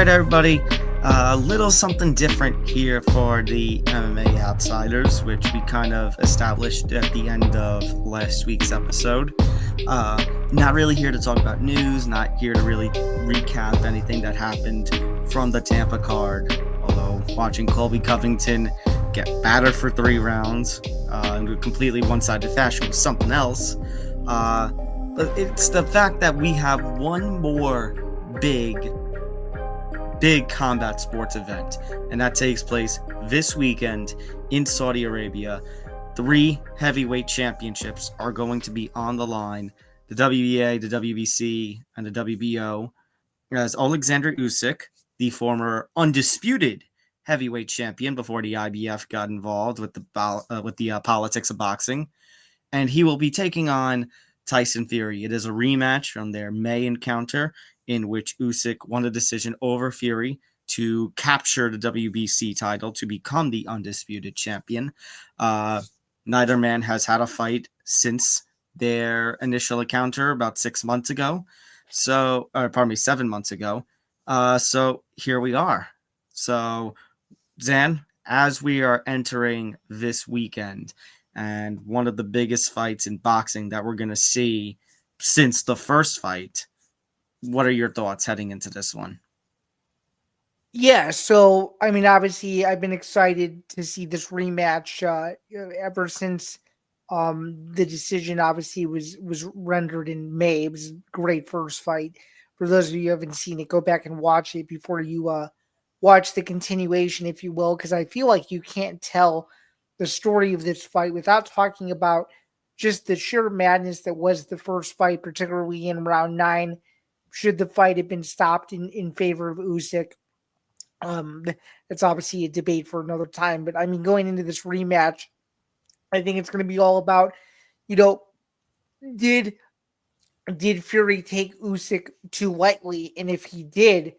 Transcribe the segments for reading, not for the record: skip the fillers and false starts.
everybody. A little something different here for the MMA Outsiders, which we kind of established at the end of last week's episode. Not really here to talk about news, not here to really recap anything that happened from the Tampa card. Although watching Colby Covington get battered for 3 rounds in a completely one-sided fashion was something else. But it's the fact that we have one more big combat sports event, and that takes place this weekend in Saudi Arabia. 3 heavyweight championships are going to be on the line: the WBA, the WBC, and the WBO, as Oleksandr Usyk, the former undisputed heavyweight champion before the IBF got involved with the politics of boxing, and he will be taking on Tyson Fury. It is a rematch from their May encounter, in which Usyk won a decision over Fury to capture the WBC title to become the undisputed champion. Neither man has had a fight since their initial encounter about 7 months ago. So here we are. So, Zain, as we are entering this weekend, and one of the biggest fights in boxing that we're going to see since the first fight, what are your thoughts heading into this one? Yeah, so I mean, obviously, I've been excited to see this rematch ever since the decision obviously was rendered in May. It was a great first fight. For those of you who haven't seen it, go back and watch it before you watch the continuation, if you will, because I feel like you can't tell the story of this fight without talking about just the sheer madness that was the first fight, particularly in round 9. Should the fight have been stopped in favor of Usyk? It's obviously a debate for another time, but I mean, going into this rematch, I think it's going to be all about, you know, did Fury take Usyk too lightly, and if he did,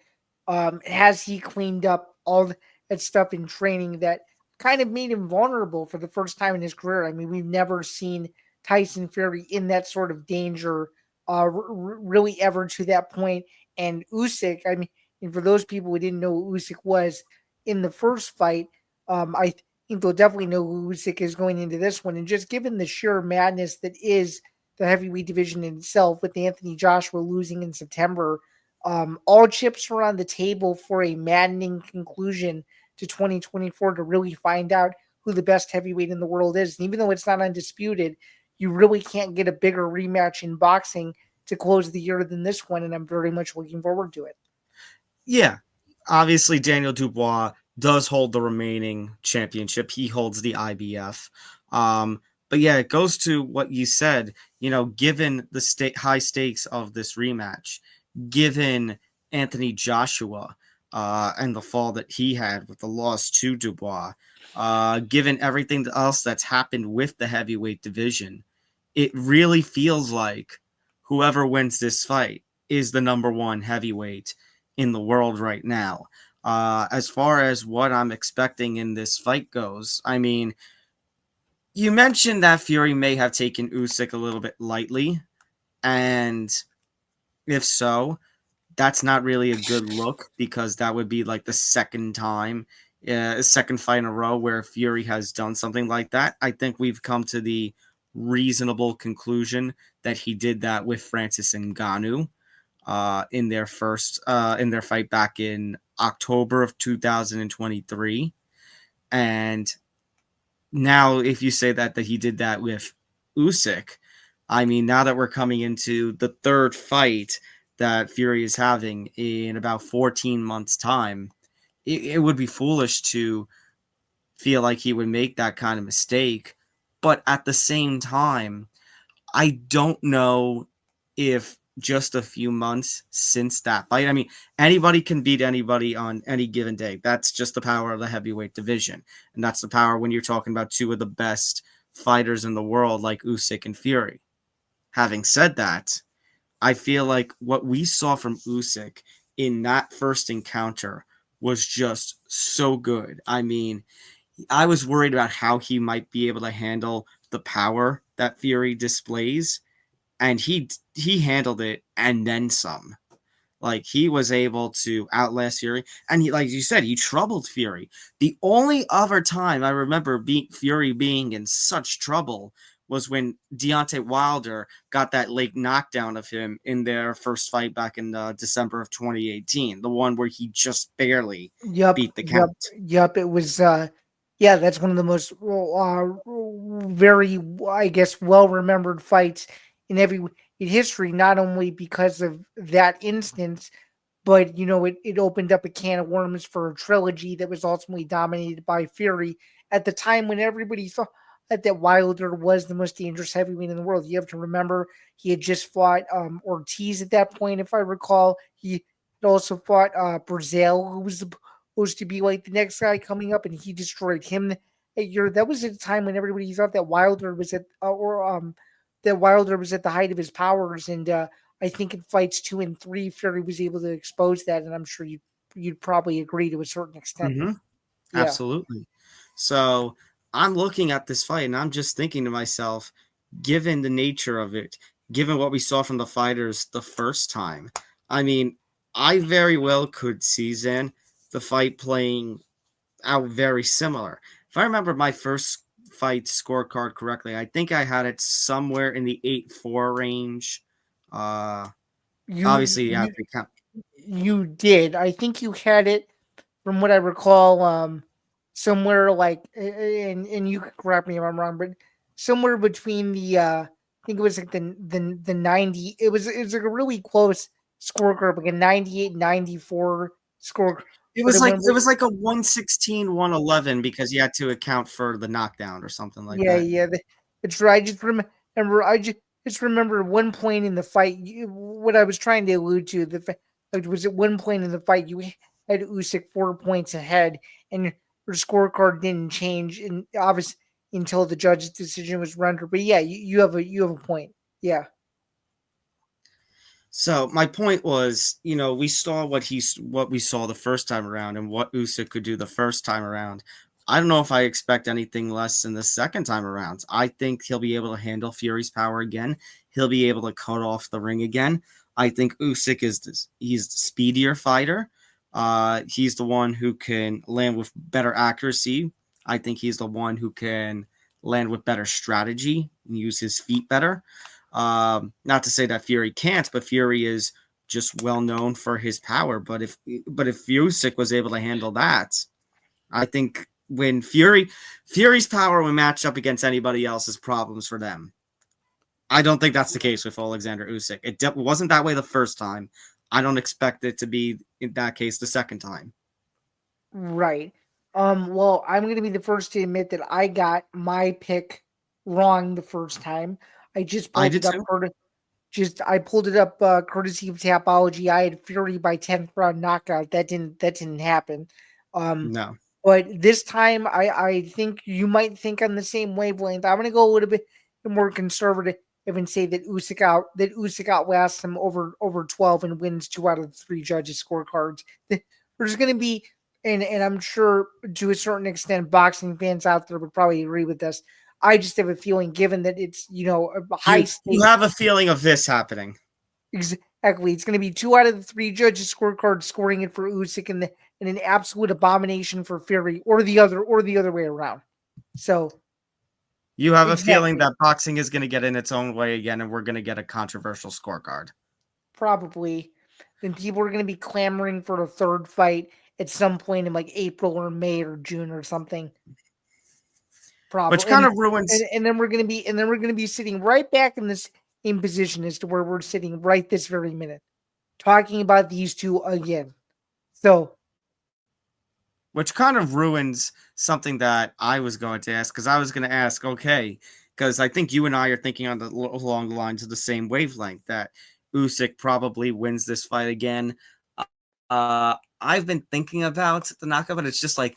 has he cleaned up all that stuff in training that kind of made him vulnerable for the first time in his career? I mean, we've never seen Tyson Fury in that sort of danger, really ever to that point. And Usyk, I mean, and for those people who didn't know who Usyk was in the first fight, I think they'll definitely know who Usyk is going into this one. And just given the sheer madness that is the heavyweight division in itself, with Anthony Joshua losing in September, all chips are on the table for a maddening conclusion to 2024 to really find out who the best heavyweight in the world is. And even though it's not undisputed, you really can't get a bigger rematch in boxing to close the year than this one, and I'm very much looking forward to it. Yeah, obviously Daniel Dubois does hold the remaining championship. He holds the IBF. But yeah, it goes to what you said, given the high stakes of this rematch, given Anthony Joshua and the fall that he had with the loss to Dubois, given everything else that's happened with the heavyweight division, it really feels like whoever wins this fight is the number 1 heavyweight in the world right now. As far as what I'm expecting in this fight goes, I mean, you mentioned that Fury may have taken Usyk a little bit lightly, and if so, that's not really a good look, because that would be like the second fight in a row where Fury has done something like that. I think we've come to the reasonable conclusion that he did that with Francis Ngannou in their fight back in October of 2023. And now if you say that he did that with Usyk, I mean, now that we're coming into the third fight that Fury is having in about 14 months' time, it would be foolish to feel like he would make that kind of mistake. But at the same time, I don't know if just a few months since that fight, I mean, anybody can beat anybody on any given day. That's just the power of the heavyweight division. And that's the power when you're talking about 2 of the best fighters in the world, like Usyk and Fury. Having said that, I feel like what we saw from Usyk in that first encounter was just so good. I mean, I was worried about how he might be able to handle the power that Fury displays, and he handled it and then some. Like, he was able to outlast Fury, and he, like you said, he troubled Fury. The only other time I remember Fury being in such trouble was when Deontay Wilder got that late knockdown of him in their first fight back in December of 2018, the one where he just barely Yep, beat the yep, count. yep. It was, yeah, that's one of the most very, I guess, well remembered fights in history. Not only because of that instance, but it opened up a can of worms for a trilogy that was ultimately dominated by Fury at the time when everybody thought that Wilder was the most dangerous heavyweight in the world. You have to remember he had just fought Ortiz at that point, if I recall. He had also fought Brazil, who was supposed to be like the next guy coming up, and he destroyed him. That was at a time when everybody thought that Wilder was at the height of his powers, and I think in fights 2 and 3, Fury was able to expose that, and I'm sure you'd probably agree to a certain extent. Mm-hmm. Yeah, Absolutely. So I'm looking at this fight and I'm just thinking to myself, given the nature of it, given what we saw from the fighters the first time, I mean, I very well could see Zain, the fight playing out very similar. If I remember my first fight scorecard correctly, I think I had it somewhere in the 8-4 range. Uh, you Obviously, you have you to count. you did. I think you had it from what I recall, somewhere like, and you can correct me if I'm wrong, but somewhere between I think it was like the 90. It was like a really close scorecard, like a 98-94 score. It But was it like went it was like a 116-111 because you had to account for the knockdown or something like Yeah, that. yeah, it's right. I just remember. I just remember one point in the fight. What I was trying to allude to, like, was at one point in the fight you had Usyk 4 points ahead, and your scorecard didn't change, and obviously until the judge's decision was rendered. But yeah, you have a point. Yeah, So my point was, we saw what we saw the first time around and what Usyk could do the first time around. I don't know if I expect anything less in the second time around. I think he'll be able to handle Fury's power again. He'll be able to cut off the ring again. I think Usyk he's the speedier fighter. He's the one who can land with better accuracy. I think he's the one who can land with better strategy and use his feet better. Not to say that Fury can't, but Fury is just well known for his power. But if Usyk was able to handle that, I think when Fury's power when matched up against anybody else is problems for them. I don't think that's the case with Oleksandr Usyk. It wasn't that way the first time. I don't expect it to be in that case the second time. right. Well, I'm gonna be the first to admit that I got my pick wrong the first time. I just I pulled did it up too. for Just I pulled it up courtesy of Tapology. I had Fury by 10th round knockout. That didn't happen. Um, No. but this time I think you might think on the same wavelength. I'm gonna go a little bit more conservative and say that Usyk outlasts him over 12 and wins 2 out of the 3 judges' scorecards. There's gonna be, and I'm sure to a certain extent boxing fans out there would probably agree with this. I just have a feeling, given that it's a high You stakes. have a feeling of this happening. Exactly. It's going to be 2 out of the 3 judges' scorecards scoring it for Usyk, and an absolute abomination for Fury, or the other way around. So You have a feeling exactly, that boxing is going to get in its own way again, and we're going to get a controversial scorecard. probably. Then people are going to be clamoring for a third fight at some point in like April or May or June or something. Which Probably, kind and of ruins. then we're going to be sitting right back in this same position as to where we're sitting right this very minute, talking about these two again. So Which kind of ruins something that I was going to ask, because I was going to ask, okay, because I think you and I are thinking along the lines of the same wavelength that Usyk probably wins this fight again. I've been thinking about the knockout, but it's just like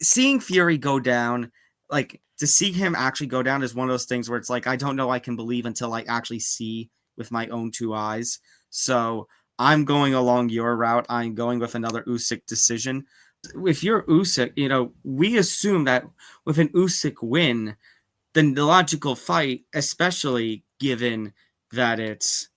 seeing Fury go down, like to see him actually go down is one of those things where it's like I don't know I can believe until I actually see with my own 2 eyes. So I'm going along your route. I'm going with another Usyk decision. If you're Usyk, we assume that with an Usyk win, then the logical fight, especially given that it's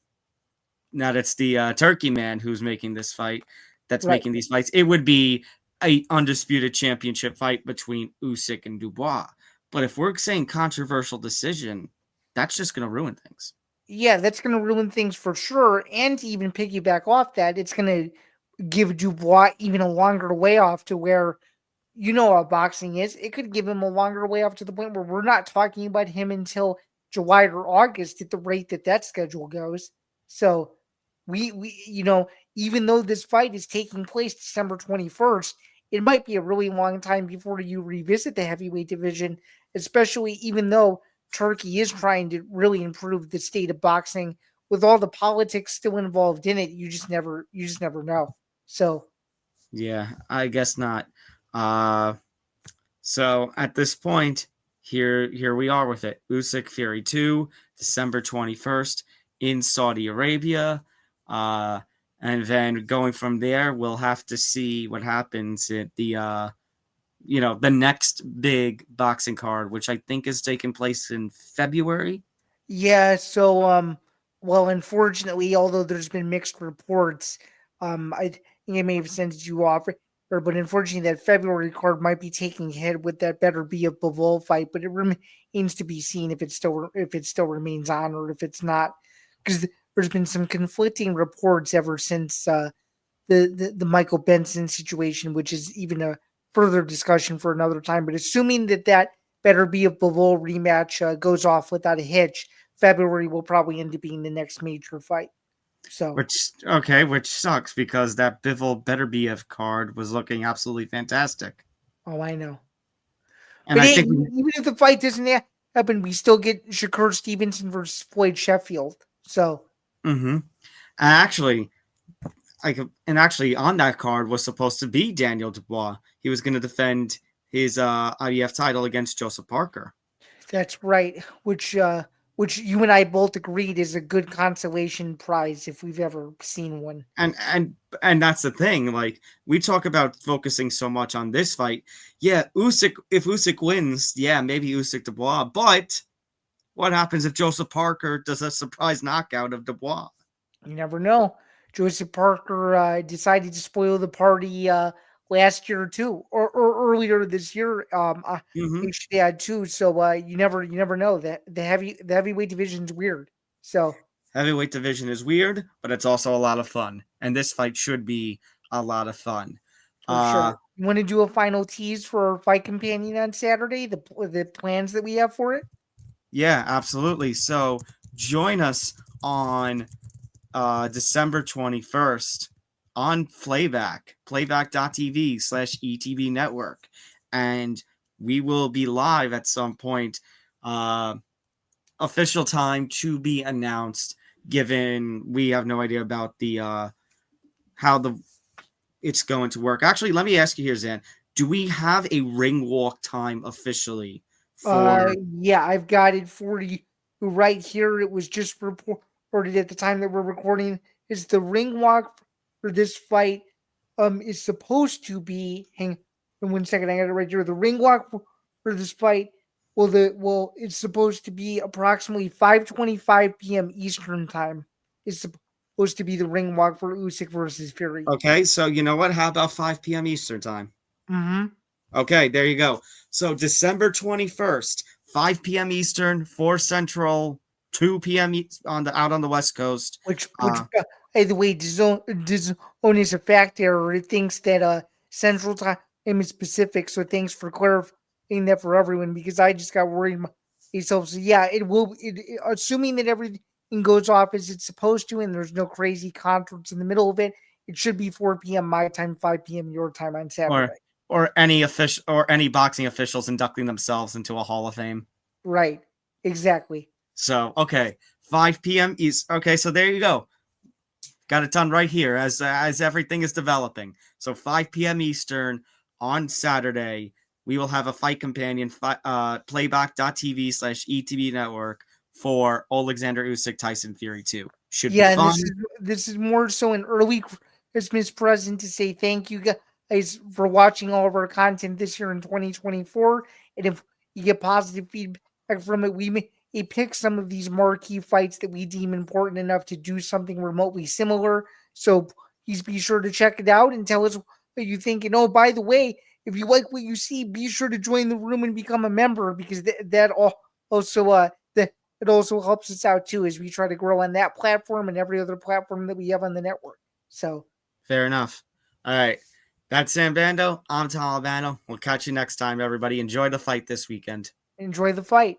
Now it's the Turkey man who's making this fight. That's Right. making these fights. It would be a undisputed championship fight between Usyk and Dubois. But if we're saying controversial decision, that's just going to ruin things. Yeah, that's going to ruin things for sure. And to even piggyback off that, it's going to give Dubois even a longer way off to where, you know how boxing is. It could give him a longer way off to the point where we're not talking about him until July or August at the rate that schedule goes. So we even though this fight is taking place December 21st, it might be a really long time before you revisit the heavyweight division, especially even though Turkey is trying to really improve the state of boxing. With all the politics still involved in it, you just never know. So Yeah, I guess not. Uh, so at this point, here we are with it. Usyk Fury 2, December 21st in Saudi Arabia. Uh, and then going from there, we'll have to see what happens at the next big boxing card, which I think is taking place in February. yeah, so well, unfortunately, although there's been mixed reports, I think I may have sent you off, but unfortunately, that February card might be taking a hit with that better be a Bivol fight, but it remains to be seen if it still remains on or if it's not, because there's been some conflicting reports ever since the Michael Benson situation, which is even a further discussion for another time. But assuming that better be a Bivol rematch goes off without a hitch, February will probably end up being the next major fight. So, Which sucks because that Bivol Beterbiev card was looking absolutely fantastic. oh, I know. And But I hey, think even if the fight doesn't happen, we still get Shakur Stevenson versus Floyd Sheffield. So, mm-hmm. Actually, actually on that card was supposed to be Daniel Dubois. He was going to defend his IBF title against Joseph Parker. that's right. Which you and I both agreed is a good consolation prize if we've ever seen one. And that's the thing. Like we talk about focusing so much on this fight. Yeah, Usyk. If Usyk wins, yeah, maybe Usyk Dubois. But what happens if Joseph Parker does a surprise knockout of Dubois? You never know. Joseph Parker decided to spoil the party last year too, or earlier this year. Mm-hmm. I should add too. So you never know that the heavyweight division's weird. So Heavyweight division is weird, but it's also a lot of fun. And this fight should be a lot of fun. for sure, you want to do a final tease for our fight companion on Saturday? The plans that we have for it. Yeah, absolutely. So join us on December 21st on playback.tv/ETV network. And we will be live at some point. Official time to be announced, given we have no idea about the how it's going to work. Actually, let me ask you here, Zan. Do we have a ring walk time officially for Yeah, I've got it for you right here. It was just reported at the time that we're recording. Is the ring walk for this fight is supposed to be hang on 1 second, I got it right here. The ring walk for this fight it's supposed to be approximately 5:25 p.m. Eastern time. Is supposed to be the ring walk for Usyk versus Fury. Okay, so you know what? How about 5 p.m. Eastern time? Mm-hmm. Okay, there you go. So December 21st, 5 p.m. Eastern, 4 Central, 2 p.m. On the out on the West Coast. Which by the way, DAZN is a fact error. It thinks that Central Time is Pacific. So thanks for clarifying that for everyone because I just got worried myself. So yeah, it will. Assuming that everything goes off as it's supposed to, and there's no crazy conference in the middle of it, it should be 4 p.m. my time, 5 p.m. your time on or Saturday. any boxing officials inducting themselves into a Hall of Fame. Right. Exactly. So okay, 5 p.m. East. Okay, so there you go. Got it done right here as everything is developing. So 5 p.m. Eastern on Saturday, we will have a fight companion playback.tv/ETV network for Oleksandr Usyk Tyson Fury 2. Should be Yeah, and fun. this is more so an early Christmas present to say thank you guys for watching all of our content this year in 2024. And if you get positive feedback from it, we may pick some of these marquee fights that we deem important enough to do something remotely similar. So please be sure to check it out and tell us what you think. And oh, by the way, if you like what you see, be sure to join the room and become a member, because that also it also helps us out too as we try to grow on that platform and every other platform that we have on the network. So fair enough. All right. That's Sam Bando. I'm Tom Albano. We'll catch you next time, everybody. Enjoy the fight this weekend. enjoy the fight.